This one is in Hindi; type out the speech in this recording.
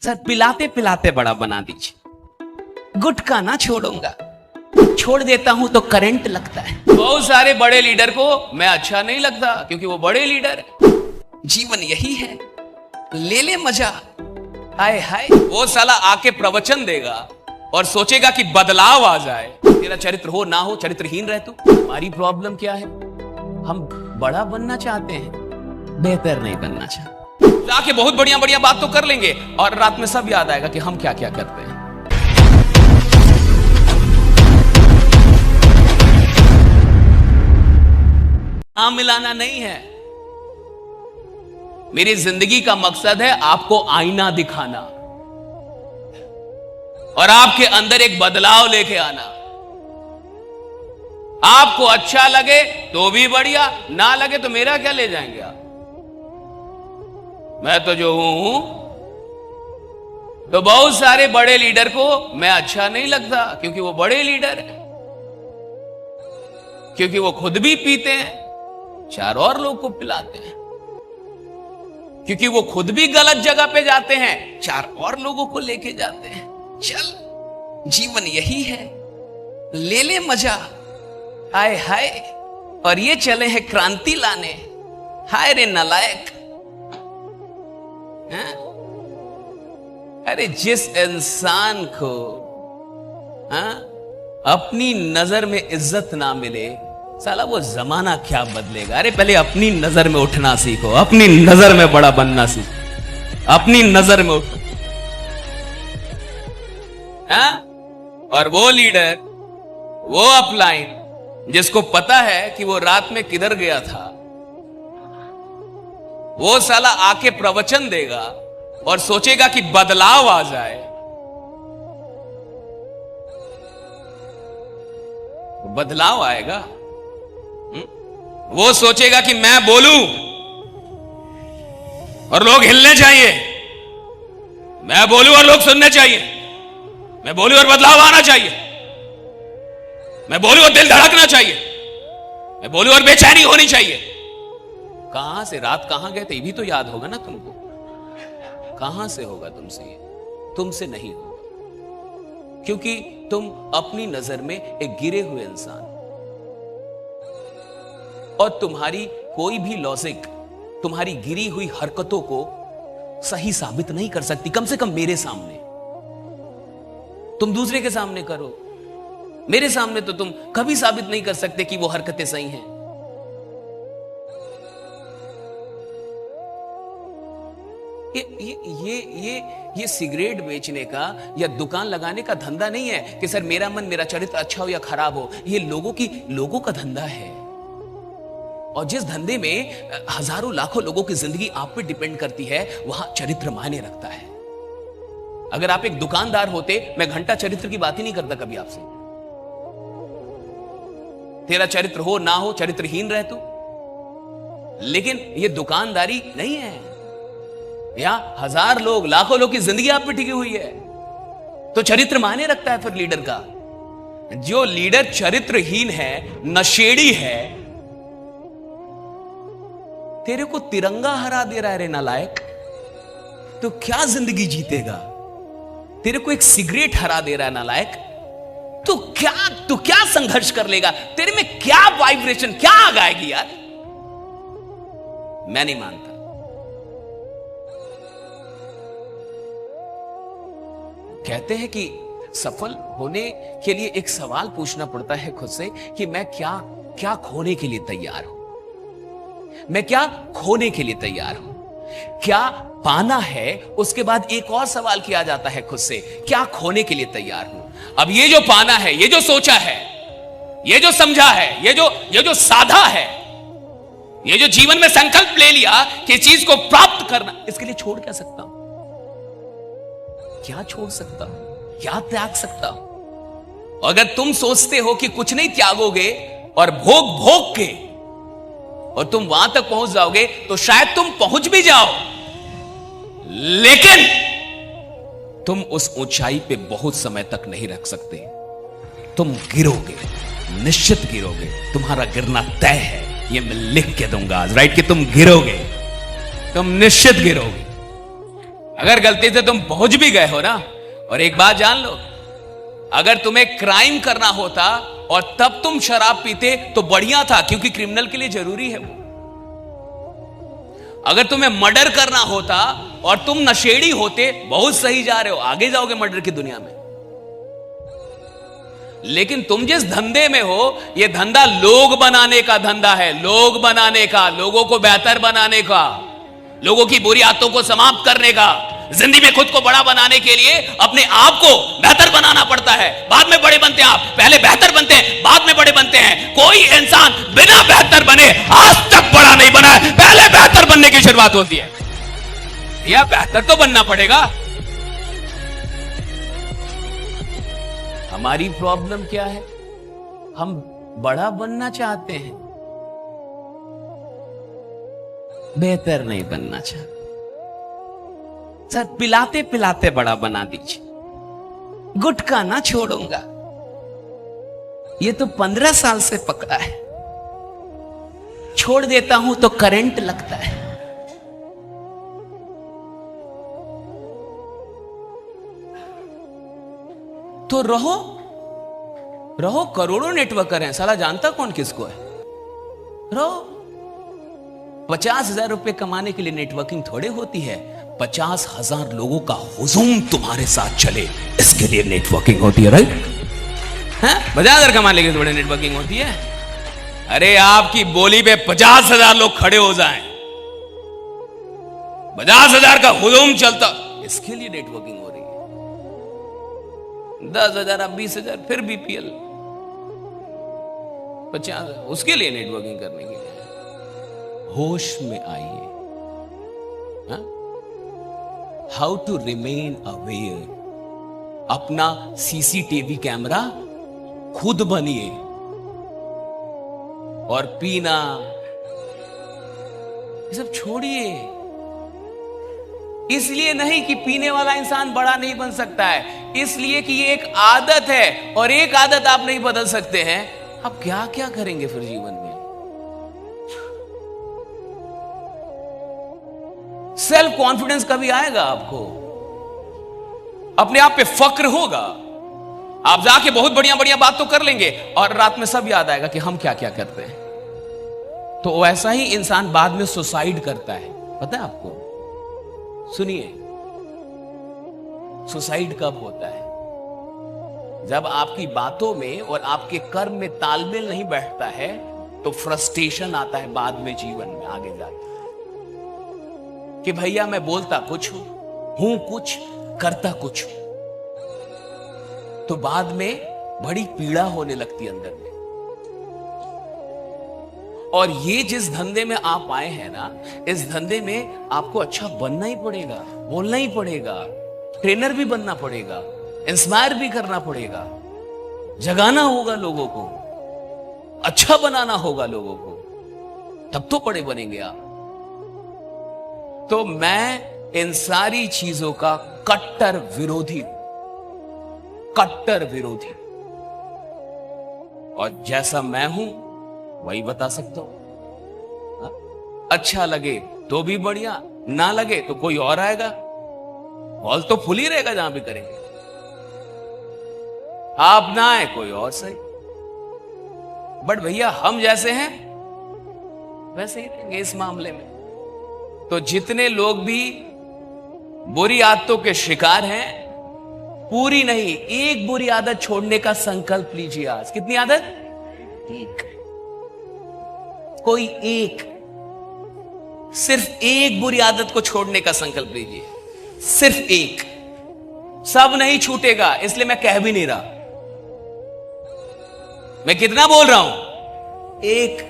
सर पिलाते पिलाते बड़ा बना दीजिए। गुटखा ना छोड़ूंगा, छोड़ देता हूं तो करंट लगता है। बहुत सारे बड़े लीडर को मैं अच्छा नहीं लगता क्योंकि वो बड़े लीडर है। जीवन यही है, ले ले मजा। हाय हाय, वो साला आके प्रवचन देगा और सोचेगा कि बदलाव आ जाए। तेरा चरित्र हो ना हो, चरित्रहीन रह तू। हमारी प्रॉब्लम क्या है? हम बड़ा बनना चाहते हैं, बेहतर नहीं बनना चाहते। जाके बहुत बढ़िया बढ़िया बात तो कर लेंगे और रात में सब याद आएगा कि हम क्या क्या करते हैं। नाम मिलाना नहीं है। मेरी जिंदगी का मकसद है आपको आईना दिखाना और आपके अंदर एक बदलाव लेके आना। आपको अच्छा लगे तो भी बढ़िया, ना लगे तो मेरा क्या ले जाएंगे आप? मैं तो जो हूं, तो बहुत सारे बड़े लीडर को मैं अच्छा नहीं लगता क्योंकि वो बड़े लीडर है, क्योंकि वो खुद भी पीते हैं, चार और लोग को पिलाते हैं, क्योंकि वो खुद भी गलत जगह पे जाते हैं, चार और लोगों को लेके जाते हैं। चल, जीवन यही है, ले ले मजा। हाय हाय, और ये चले हैं क्रांति लाने। हाय रे नालायक। अरे जिस इंसान को अपनी नजर में इज्जत ना मिले, साला वो जमाना क्या बदलेगा। अरे पहले अपनी नजर में उठना सीखो, अपनी नजर में बड़ा बनना सीखो, अपनी नजर में उठो। और वो लीडर, वो अपलाइन जिसको पता है कि वो रात में किधर गया था, वो साला आके प्रवचन देगा और सोचेगा कि बदलाव आ जाए। बदलाव आएगा। वो सोचेगा कि मैं बोलूं और लोग हिलने चाहिए, मैं बोलूं और लोग सुनने चाहिए, मैं बोलूं और बदलाव आना चाहिए, मैं बोलूं और दिल धड़कना चाहिए, मैं बोलूं और बेचैनी होनी चाहिए। कहां से, रात कहां गए थे, ये भी तो याद होगा ना तुमको। कहां से होगा तुमसे? ये तुमसे नहीं होगा क्योंकि तुम अपनी नजर में एक गिरे हुए इंसान, और तुम्हारी कोई भी लॉजिक तुम्हारी गिरी हुई हरकतों को सही साबित नहीं कर सकती। कम से कम मेरे सामने। तुम दूसरे के सामने करो, मेरे सामने तो तुम कभी साबित नहीं कर सकते कि वो हरकतें सही हैं। ये सिगरेट बेचने का या दुकान लगाने का धंधा नहीं है कि सर मेरा मन, मेरा चरित्र अच्छा हो या खराब हो। ये लोगों का धंधा है। और जिस धंधे में हजारों लाखों लोगों की जिंदगी आप पे डिपेंड करती है, वहां चरित्र मायने रखता है। अगर आप एक दुकानदार होते, मैं घंटा चरित्र की बात ही नहीं करता कभी आपसे। तेरा चरित्र हो ना हो, चरित्रहीन रह तू। लेकिन ये दुकानदारी नहीं है। यहां हजार लोग, लाखों लोग की जिंदगी आप पे टिकी हुई है, तो चरित्र मायने रखता है फिर लीडर का। जो लीडर चरित्रहीन है, नशेड़ी है, तेरे को तिरंगा हरा दे रहा है रे नालायक, तो क्या जिंदगी जीतेगा? तेरे को एक सिगरेट हरा दे रहा है नालायक, तो क्या संघर्ष कर लेगा? तेरे में क्या वाइब्रेशन, क्या आग आएगी यार? मैं नहीं मानता। कहते हैं कि सफल होने के लिए एक सवाल पूछना पड़ता है खुद से कि मैं क्या खोने के लिए तैयार हूं, मैं क्या खोने के लिए तैयार हूं, क्या पाना है। उसके बाद एक और सवाल किया जाता है खुद से, क्या खोने के लिए तैयार हूं। अब ये जो पाना है, ये जो सोचा है, ये जो समझा है, ये जो साधा है, ये जो जीवन में संकल्प ले लिया कि चीज को प्राप्त करना, इसके लिए छोड़ क्या सकता हूं? क्या छोड़ सकता हूं? क्या त्याग सकता हूं? अगर तुम सोचते हो कि कुछ नहीं त्यागोगे और भोग के और तुम वहां तक पहुंच जाओगे, तो शायद तुम पहुंच भी जाओ, लेकिन तुम उस ऊंचाई पे बहुत समय तक नहीं रख सकते। तुम गिरोगे, निश्चित गिरोगे। तुम्हारा गिरना तय है, ये मैं लिख के दूंगा आज, राइट, कि तुम गिरोगे, तुम निश्चित गिरोगे। अगर गलती से तुम पहुंच भी गए हो ना, और एक बात जान लो, अगर तुम्हें क्राइम करना होता और तब तुम शराब पीते तो बढ़िया था, क्योंकि क्रिमिनल के लिए जरूरी है वो। अगर तुम्हें मर्डर करना होता और तुम नशेड़ी होते, बहुत सही जा रहे हो, आगे जाओगे मर्डर की दुनिया में। लेकिन तुम जिस धंधे में हो, यह धंधा लोग बनाने का धंधा है, लोग बनाने का, लोगों को बेहतर बनाने का, लोगों की बुरी आदतों को समाप्त करने का। जिंदगी में खुद को बड़ा बनाने के लिए अपने आप को बेहतर बनाना पड़ता है, बाद में बड़े बनते हैं आप। पहले बेहतर बनते हैं, बाद में बड़े बनते हैं। कोई इंसान बिना बेहतर बने आज तक बड़ा नहीं बना है, पहले बेहतर बनने की शुरुआत होती है। या बेहतर तो बनना पड़ेगा। हमारी प्रॉब्लम क्या है? हम बड़ा बनना चाहते हैं, बेहतर नहीं बनना चाहते। सर, पिलाते पिलाते बड़ा बना दीजिए, गुटखा ना छोड़ूंगा, ये तो 15 साल से पकड़ा है, छोड़ देता हूं तो करंट लगता है। तो रहो रहो, करोड़ों नेटवर्कर हैं, साला जानता कौन किसको है। रहो, 50,000 रुपए कमाने के लिए नेटवर्किंग थोड़े होती है, 50,000 लोगों का हुजूम तुम्हारे साथ चले, इसके लिए नेटवर्किंग होती है। राइट? 50,000 कमाने के लिए थोड़े नेटवर्किंग होती है। अरे आपकी बोली पे 50,000 लोग खड़े हो जाएं, 50,000 का हुजूम चलता, इसके लिए नेटवर्किंग हो रही है। 10,000 अब 20,000, फिर बीपीएल 50,000, उसके लिए नेटवर्किंग करने के लिए। होश में आइए। How to remain aware. अपना सीसीटीवी कैमरा खुद बनिए। और पीना ये सब छोड़िए। इसलिए नहीं कि पीने वाला इंसान बड़ा नहीं बन सकता है, इसलिए कि ये एक आदत है, और एक आदत आप नहीं बदल सकते हैं। आप क्या क्या करेंगे फिर जीवन में? सेल्फ कॉन्फिडेंस कभी आएगा आपको? अपने आप पे फक्र होगा। आप जाके बहुत बढ़िया बढ़िया बात तो कर लेंगे, और रात में सब याद आएगा कि हम क्या क्या करते हैं। तो वैसा ही इंसान बाद में सुसाइड करता है, पता है आपको? सुनिए, सुसाइड कब होता है? जब आपकी बातों में और आपके कर्म में तालमेल नहीं बैठता है, तो फ्रस्ट्रेशन आता है बाद में, जीवन में आगे जाके, कि भैया मैं बोलता कुछ हूं कुछ, करता कुछ हूं। तो बाद में बड़ी पीड़ा होने लगती अंदर में। और ये जिस धंधे में आप आए हैं ना, इस धंधे में आपको अच्छा बनना ही पड़ेगा, बोलना ही पड़ेगा, ट्रेनर भी बनना पड़ेगा, इंस्पायर भी करना पड़ेगा, जगाना होगा लोगों को, अच्छा बनाना होगा लोगों को, तब तो बड़े बनेंगे आप। तो मैं इन सारी चीजों का कट्टर विरोधी हूं, कट्टर विरोधी। और जैसा मैं हूं वही बता सकता हूं। अच्छा लगे तो भी बढ़िया, ना लगे तो कोई और आएगा, हॉल तो फुल ही रहेगा जहां भी करेंगे। आप ना आए, कोई और सही। बट भैया हम जैसे हैं वैसे ही रहेंगे इस मामले में। तो जितने लोग भी बुरी आदतों के शिकार हैं, पूरी नहीं, एक बुरी आदत छोड़ने का संकल्प लीजिए आज। कितनी आदत? एक। कोई एक, सिर्फ एक बुरी आदत को छोड़ने का संकल्प लीजिए, सिर्फ एक। सब नहीं छूटेगा, इसलिए मैं कह भी नहीं रहा। मैं कितना बोल रहा हूं? एक